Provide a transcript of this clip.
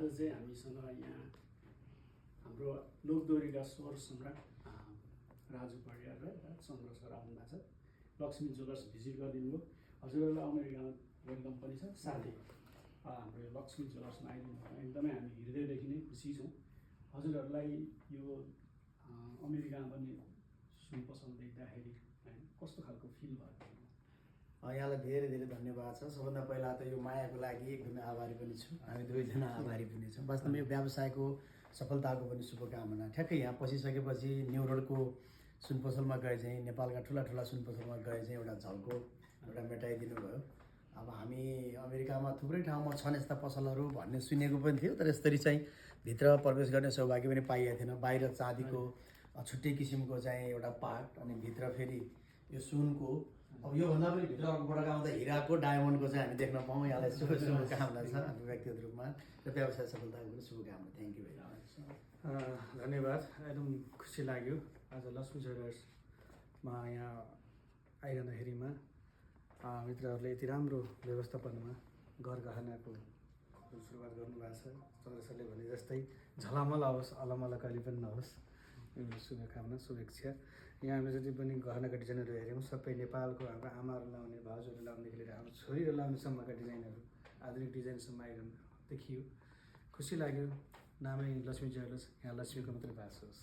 चाहिँ हामीसँग यहाँ हाम्रो लोकदोहोरीका स्वर सम्राट राजु परियार र चन्द्र सर आउनु भएको छ। लक्ष्मी ज्वेलर्स भिजिट गरिदिनु भयो। हजुरहरूलाई अमेरिकामा वेलकम पनि छ। साथै हाम्रो यो लक्ष्मी ज्वेलर्समा आइदिनु भयो एकदमै हामी हृदयदेखि नै खुसी छौँ। हजुरहरूलाई यो अमेरिकामा पनि सुन पसल देख्दाखेरि कस्तो खालको फिल भयो? यहाँलाई धेरै धेरै धन्यवाद छ। सबभन्दा पहिला त यो मायाको लागि एकदमै आभारी पनि छु। हामी दुवैजना आभारी पनि छौँ। वास्तवमा यो व्यवसायको सफलताको पनि शुभकामना। ठ्याक्कै यहाँ पसिसकेपछि न्यु रोडको सुन पसलमा गए चाहिँ नेपालका ठुला ठुला सुन पसलमा गए चाहिँ एउटा झल्को एउटा मेटाइदिनु भयो। अब हामी अमेरिकामा थुप्रै ठाउँमा छन् यस्ता पसलहरू भन्ने सुनेको पनि थियो, तर यसरी चाहिँ भित्र प्रवेश गर्ने सौभाग्य पनि पाइएको थिएन। बाहिर चाँदीको छुट्टै किसिमको चाहिँ एउटा पार्ट अनि भित्र फेरि यो सुनको, अब योभन्दा पनि भित्र अर्कोबाट आउँदा हिराको डायमन्डको चाहिँ हामी देख्न पाऊँ। यहाँलाई शुभकामना छ हाम्रो व्यक्तिगत रूपमा र व्यवसाय सफलताको पनि शुभकामना। Thank you very much. धन्यवाद। एकदम खुसी लाग्यो आज लक्ष्मी ज्वेलर्समा यहाँ आइरहँदाखेरिमा मित्रहरूले यति राम्रो व्यवस्थापनमा घर गहनाको सुरुवात गर्नुभएको छ। चन्द्र सरले भने जस्तै झलमल आओस्, अलमल कहिले पनि नहोस्। शुभकामना, शुभेच्छा। यहाँ हामी जति पनि गहनाका डिजाइनहरू हेऱ्यौँ सबै नेपालको हाम्रो आमाहरू लाउने, भाउजूहरू लाउनेदेखि लिएर हाम्रो छोरीहरू लाउनेसम्मका डिजाइनहरू, आधुनिक डिजाइनसम्म आइरहनु देखियो। खुसी लाग्यो। नामै लक्ष्मी ज्वेलर्स, यहाँ लक्ष्मीको मात्रै बास होस्।